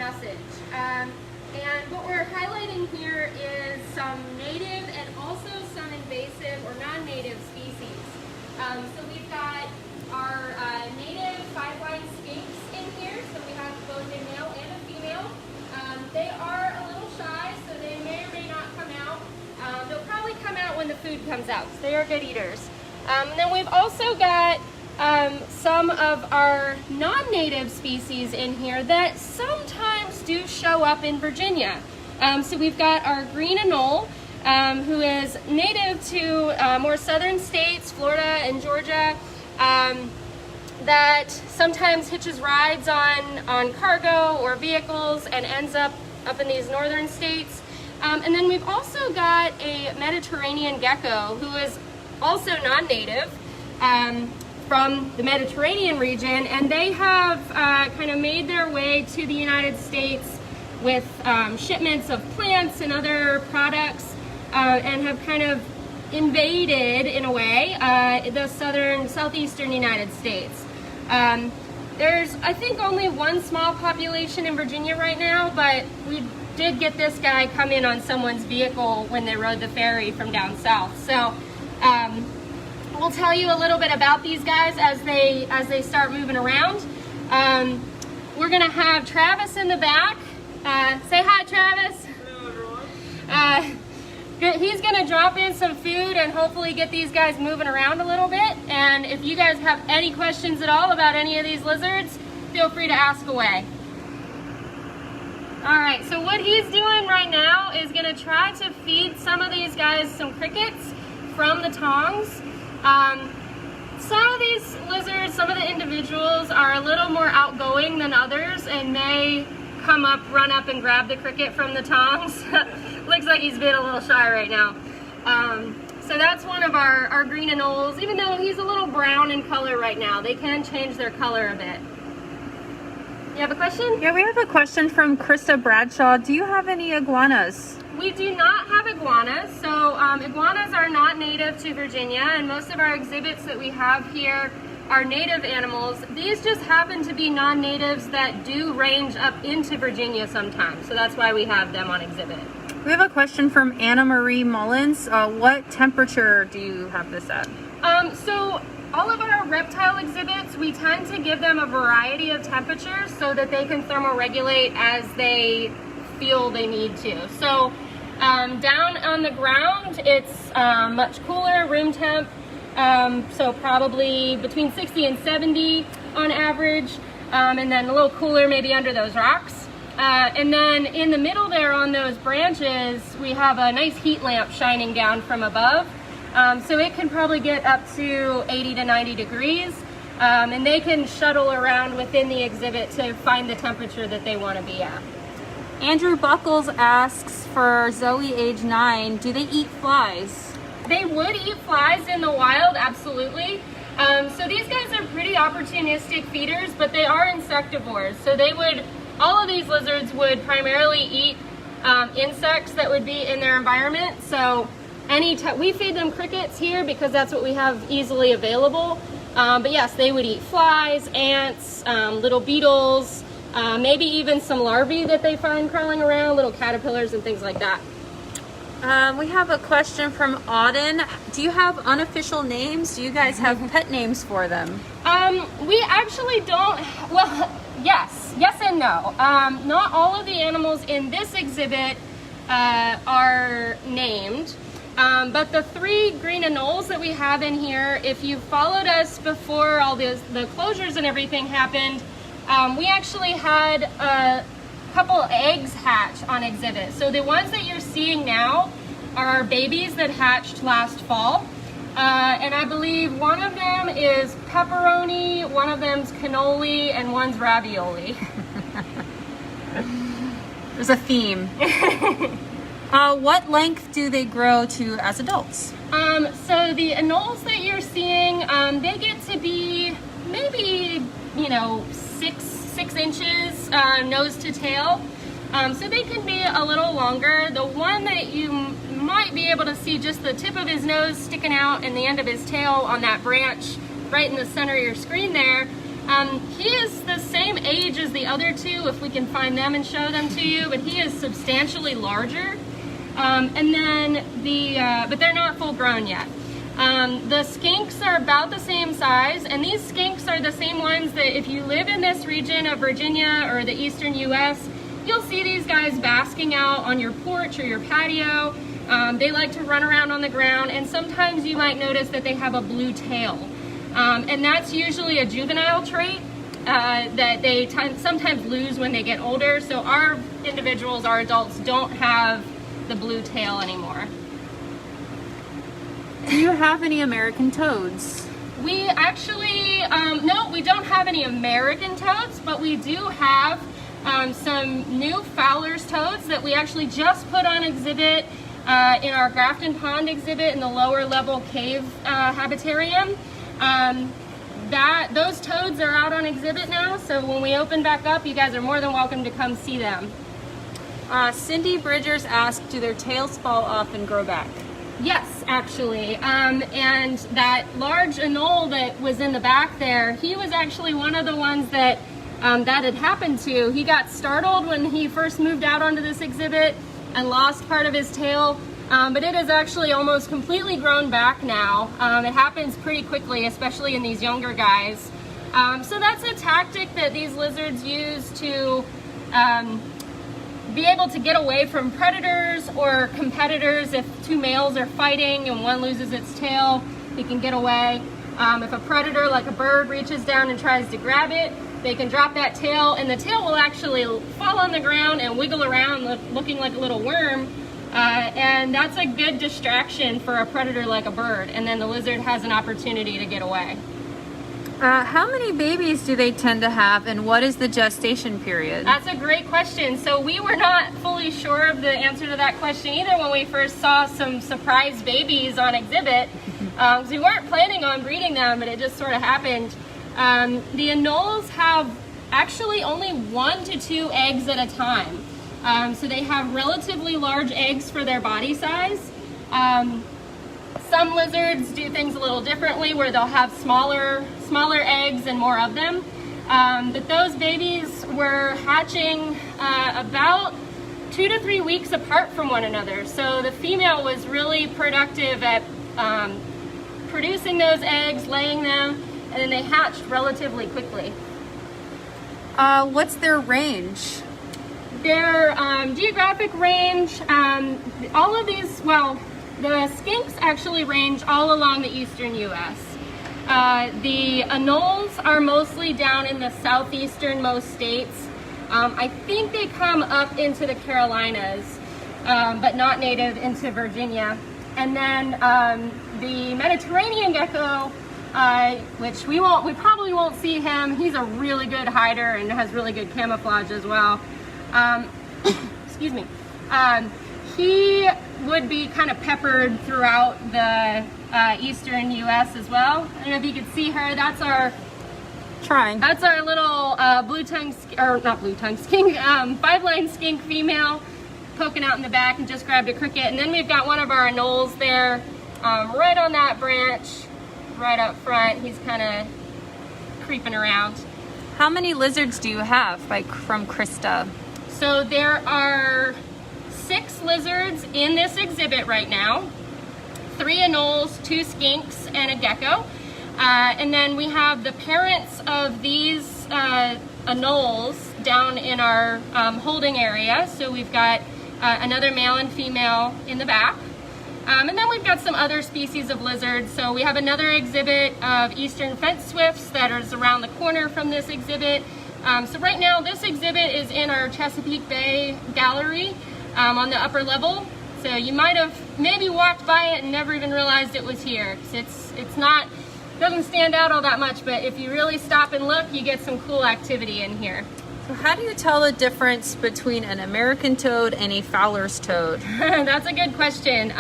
passage. And what we're highlighting here is some native and also some invasive or non-native species. So we've got our native five-line skinks in here. So we have both a male and a female. They are a little shy, so they may or may not come out. They'll probably come out when the food comes out. So they are good eaters. And then we've also got some of our non-native species in here that sometimes do show up in Virginia. So we've got our green anole, who is native to more southern states, Florida and Georgia, that sometimes hitches rides on cargo or vehicles and ends up in these northern states. And then we've also got a Mediterranean gecko who is also non-native from the Mediterranean region, and they have kind of made their way to the United States with shipments of plants and other products, and have kind of invaded, in a way, the southeastern United States. There's, I think, only one small population in Virginia right now, but we did get this guy come in on someone's vehicle when they rode the ferry from down south. So we'll tell you a little bit about these guys as they start moving around. We're gonna have Travis in the back. Say hi, Travis. Hello, everyone. He's gonna drop in some food and hopefully get these guys moving around a little bit. And if you guys have any questions at all about any of these lizards, feel free to ask away. All right, so what he's doing right now is gonna try to feed some of these guys some crickets from the tongs. Some of these lizards, some of the individuals are a little more outgoing than others and may come up, run up and grab the cricket from the tongs. Looks like he's been a little shy right now. So that's one of our green anoles. Even though he's a little brown in color right now, they can change their color a bit. You have a question? Yeah, we have a question from Krista Bradshaw. Do you have any iguanas? We do not have iguanas. So iguanas are not native to Virginia, and most of our exhibits that we have here are native animals. These just happen to be non-natives that do range up into Virginia sometimes. So that's why we have them on exhibit. We have a question from Anna Marie Mullins. What temperature do you have this at? So all of our reptile exhibits, we tend to give them a variety of temperatures so that they can thermoregulate as they feel they need to. So down on the ground, it's much cooler, room temp, so probably between 60 and 70 on average, and then a little cooler maybe under those rocks. And then in the middle there on those branches, we have a nice heat lamp shining down from above. So it can probably get up to 80 to 90 degrees, and they can shuttle around within the exhibit to find the temperature that they want to be at. Andrew Buckles asks for Zoe, age 9, do they eat flies? They would eat flies in the wild, absolutely. So these guys are pretty opportunistic feeders, but they are insectivores. So all of these lizards would primarily eat insects that would be in their environment. So we feed them crickets here because that's what we have easily available. But yes, they would eat flies, ants, little beetles, maybe even some larvae that they find crawling around, little caterpillars and things like that. We have a question from Auden. Do you have unofficial names? Do you guys have pet names for them? We actually don't. Well, yes and no. Not all of the animals in this exhibit are named. But the 3 green anoles that we have in here, if you followed us before all the closures and everything happened, we actually had a couple eggs hatch on exhibit. So the ones that you're seeing now are babies that hatched last fall. And I believe one of them is pepperoni, one of them's cannoli, and one's ravioli. There's a theme. What length do they grow to as adults? So the anoles that you're seeing, they get to be maybe, 6 inches nose to tail. So they can be a little longer. The one that you might be able to see just the tip of his nose sticking out and the end of his tail on that branch right in the center of your screen there, He is the same age as the other two, if we can find them and show them to you, but he is substantially larger. And then but they're not full grown yet. The skinks are about the same size, and these skinks are the same ones that if you live in this region of Virginia or the eastern US, you'll see these guys basking out on your porch or your patio. They like to run around on the ground, and sometimes you might notice that they have a blue tail. And that's usually a juvenile trait that they sometimes lose when they get older. So our individuals, our adults, don't have the blue tail anymore. Do you have any American toads? We actually, no, we don't have any American toads, but we do have some new Fowler's toads that we actually just put on exhibit in our Grafton Pond exhibit in the lower level cave habitarium. Those toads are out on exhibit now, so when we open back up, you guys are more than welcome to come see them. Cindy Bridgers asked, do their tails fall off and grow back? Yes, actually, and that large anole that was in the back there, he was actually one of the ones that that had happened to. He got startled when he first moved out onto this exhibit and lost part of his tail, but it is actually almost completely grown back now. It happens pretty quickly, especially in these younger guys. So that's a tactic that these lizards use to be able to get away from predators or competitors. If two males are fighting and one loses its tail, he can get away. If a predator like a bird reaches down and tries to grab it, they can drop that tail, and the tail will actually fall on the ground and wiggle around looking like a little worm. And that's a good distraction for a predator like a bird, and then the lizard has an opportunity to get away. How many babies do they tend to have, and what is the gestation period? That's a great question. So we were not fully sure of the answer to that question either when we first saw some surprise babies on exhibit. So we weren't planning on breeding them, but it just sort of happened. The anoles have actually only 1 to 2 eggs at a time. So they have relatively large eggs for their body size. Some lizards do things a little differently where they'll have smaller eggs and more of them. But those babies were hatching about 2 to 3 weeks apart from one another. So the female was really productive at producing those eggs, laying them, and then they hatched relatively quickly. What's their range? Their geographic range, all of these, well, the skinks actually range all along the eastern U.S. The anoles are mostly down in the southeastern-most states. I think they come up into the Carolinas, but not native into Virginia. And then the Mediterranean gecko, which we probably won't see him. He's a really good hider and has really good camouflage as well. Excuse me. He would be kind of peppered throughout the eastern U.S. as well. I don't know if you can see her. That's our That's our little skink, 5-line skink female poking out in the back and just grabbed a cricket. And then we've got one of our anoles there, right on that branch, right up front. He's kind of creeping around. How many lizards do you have from Krista? So there are 6 lizards in this exhibit right now. 3 anoles, 2 skinks, and a gecko. And then we have the parents of these anoles down in our holding area. So we've got another male and female in the back. And then we've got some other species of lizards. So we have another exhibit of eastern fence swifts that is around the corner from this exhibit. So right now this exhibit is in our Chesapeake Bay gallery on the upper level. So you might have maybe walked by it and never even realized it was here. Doesn't stand out all that much, but if you really stop and look, you get some cool activity in here. So how do you tell the difference between an American toad and a Fowler's toad? That's a good question.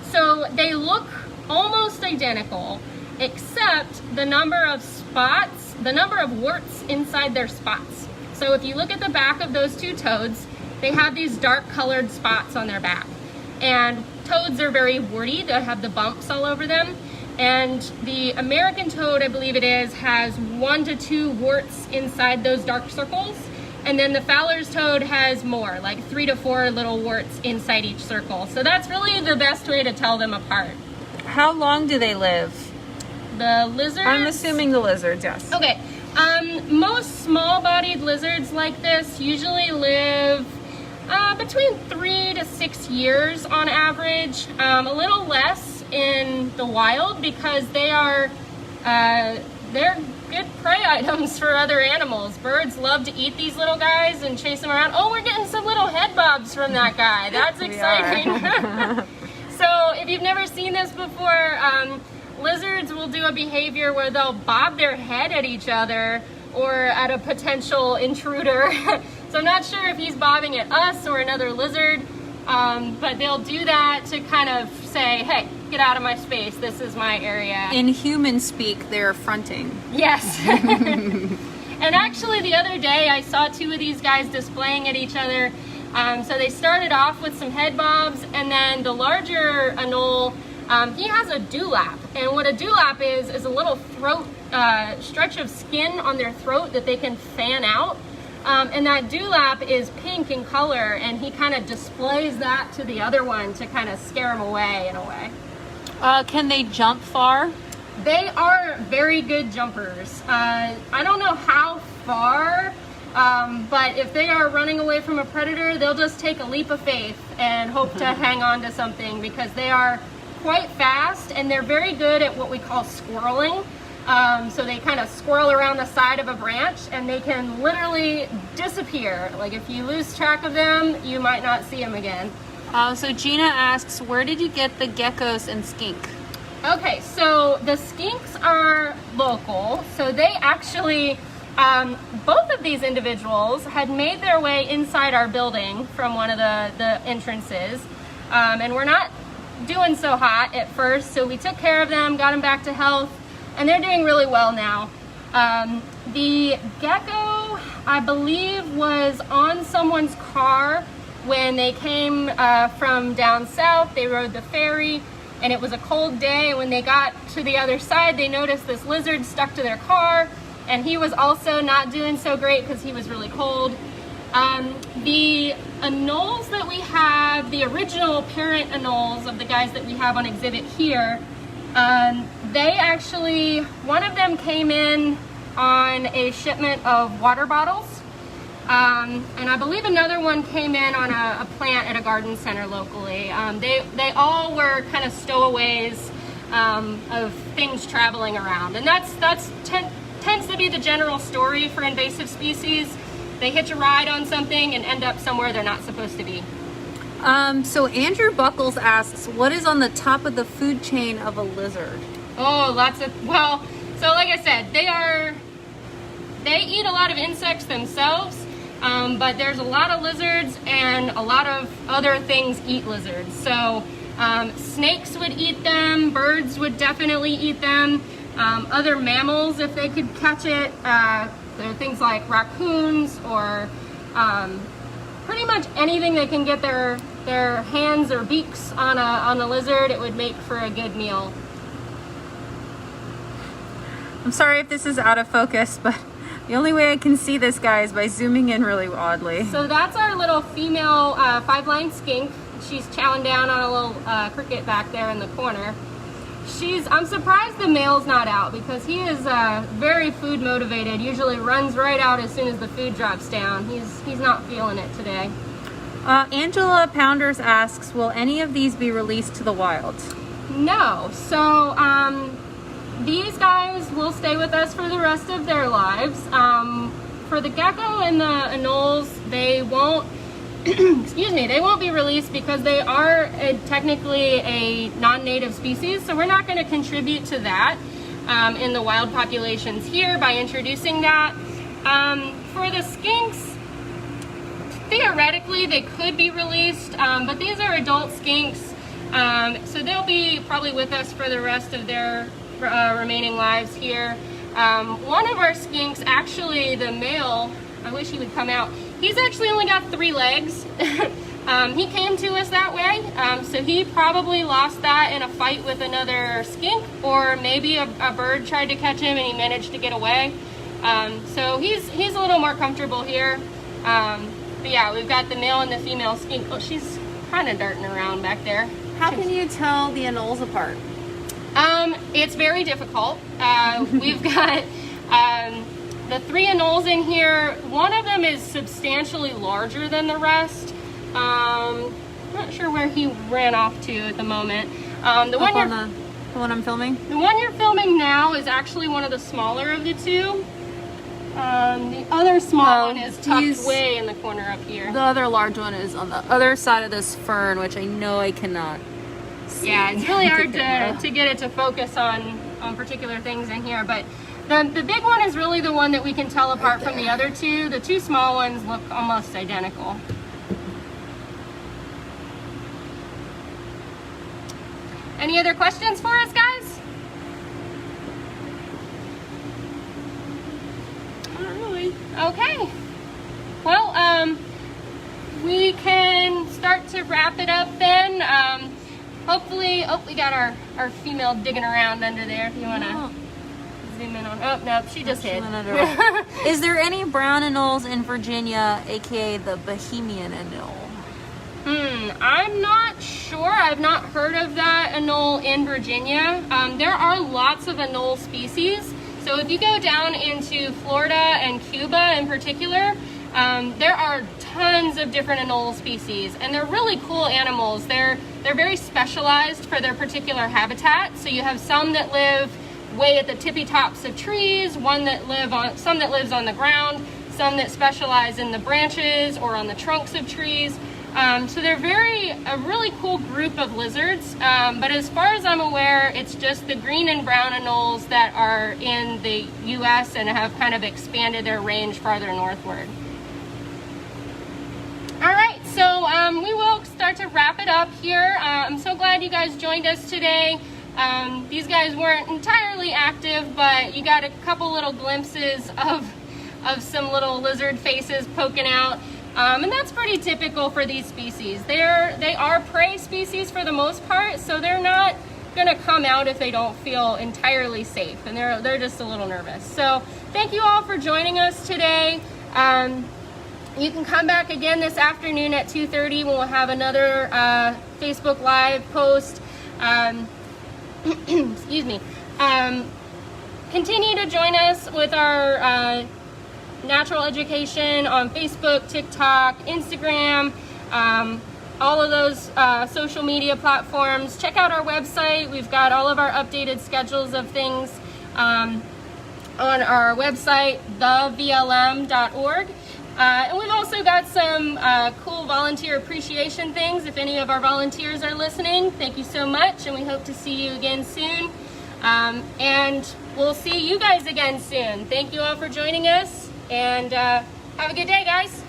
So they look almost identical, except the number of spots, the number of warts inside their spots. So if you look at the back of those 2 toads, they have these dark colored spots on their back. And toads are very warty, they have the bumps all over them. And the American toad, I believe it is, has 1 to 2 warts inside those dark circles. And then the Fowler's toad has more, like 3 to 4 little warts inside each circle. So that's really the best way to tell them apart. How long do they live? The lizards? I'm assuming the lizards, yes. Okay. Most small-bodied lizards like this usually live between 3 to 6 years on average. A little less in the wild because they're good prey items for other animals. Birds love to eat these little guys and chase them around. Oh, we're getting some little head bobs from that guy. That's exciting. So if you've never seen this before, lizards will do a behavior where they'll bob their head at each other or at a potential intruder. So I'm not sure if he's bobbing at us or another lizard, but they'll do that to kind of say, hey, get out of my space, this is my area. In human speak, they're fronting. Yes. And actually the other day I saw 2 of these guys displaying at each other. So they started off with some head bobs, and then the larger anole, he has a dewlap. And what a dewlap is a little throat stretch of skin on their throat that they can fan out. And that dewlap is pink in color, and he kind of displays that to the other one to kind of scare him away in a way. Can they jump far? They are very good jumpers. I don't know how far, but if they are running away from a predator, they'll just take a leap of faith and hope to hang on to something, because they are quite fast and they're very good at what we call squirreling. So they kind of squirrel around the side of a branch and they can literally disappear. Like if you lose track of them, you might not see them again. So Gina asks, where did you get the geckos and skink? Okay, so the skinks are local. So they actually, both of these individuals had made their way inside our building from one of the entrances. And we're not doing so hot at first, so we took care of them, got them back to health, and they're doing really well now. The gecko, I believe, was on someone's car when they came from down south. They rode the ferry, and it was a cold day. When they got to the other side, they noticed this lizard stuck to their car, and he was also not doing so great because he was really cold. The anoles that we have, the original parent anoles of the guys that we have on exhibit here, they actually, one of them came in on a shipment of water bottles, and I believe another one came in on a plant at a garden center locally. They all were kind of stowaways of things traveling around, and that's tends to be the general story for invasive species. They hitch a ride on something and end up somewhere they're not supposed to be. So Andrew Buckles asks, what is on the top of the food chain of a lizard? Oh, well, so like I said, they eat a lot of insects themselves, but there's a lot of lizards and a lot of other things eat lizards. So snakes would eat them, birds would definitely eat them, other mammals if they could catch it. There are things like raccoons or pretty much anything they can get their hands or beaks on a lizard. It would make for a good meal. I'm sorry if this is out of focus, but the only way I can see this guy is by zooming in really oddly. So that's our little female 5-line skink. She's chowing down on a little cricket back there in the corner. I'm surprised the male's not out because he is very food motivated, usually runs right out as soon as the food drops down. He's not feeling it today. Angela Pounders asks, will any of these be released to the wild? No. So these guys will stay with us for the rest of their lives. For the gecko and the anoles, they won't excuse me, they won't be released because they are technically a non-native species, so we're not going to contribute to that in the wild populations here by introducing that. For the skinks, theoretically they could be released, but these are adult skinks, so they'll be probably with us for the rest of their remaining lives here. One of our skinks, actually the male, I wish he would come out, he's actually only got 3 legs. He came to us that way, so he probably lost that in a fight with another skink, or maybe a bird tried to catch him and he managed to get away. So he's a little more comfortable here. But yeah, we've got the male and the female skink. Oh, she's kind of darting around back there. How can you tell the anoles apart? It's very difficult. We've got the 3 anoles in here. One of them is substantially larger than the rest. Not sure where he ran off to at the moment. The one I'm filming? The one you're filming now is actually one of the smaller of the 2. The other small one is tucked way in the corner up here. The other large one is on the other side of this fern, which I know I cannot see. Yeah, it's really hard to get it to focus on particular things in here, but the big one is really the one that we can tell apart from the other 2. The 2 small ones look almost identical. Any other questions for us, guys? Okay, well, we can start to wrap it up then. Hopefully, we got our female digging around under there if you want to zoom in on. Oh, no, she just hid. Is there any brown anoles in Virginia, aka the Bohemian anole? I'm not sure. I've not heard of that anole in Virginia. There are lots of anole species. So if you go down into Florida and Cuba in particular, there are tons of different anole species, and they're really cool animals. They're very specialized for their particular habitat. So you have some that live way at the tippy tops of trees, some that lives on the ground, some that specialize in the branches or on the trunks of trees. So they're a really cool group of lizards, but as far as I'm aware, it's just the green and brown anoles that are in the US and have kind of expanded their range farther northward. All right, so we will start to wrap it up here. I'm so glad you guys joined us today. These guys weren't entirely active, but you got a couple little glimpses of some little lizard faces poking out. And that's pretty typical for these species. They are prey species for the most part, so they're not gonna come out if they don't feel entirely safe, and they're just a little nervous. So thank you all for joining us today. You can come back again this afternoon at 2:30 when we'll have another Facebook Live post. Excuse me. Continue to join us with our natural education on Facebook, TikTok, Instagram, all of those social media platforms. Check out our website. We've got all of our updated schedules of things on our website, thevlm.org. And we've also got some cool volunteer appreciation things. If any of our volunteers are listening, thank you so much, and we hope to see you again soon. And we'll see you guys again soon. Thank you all for joining us, and have a good day, guys.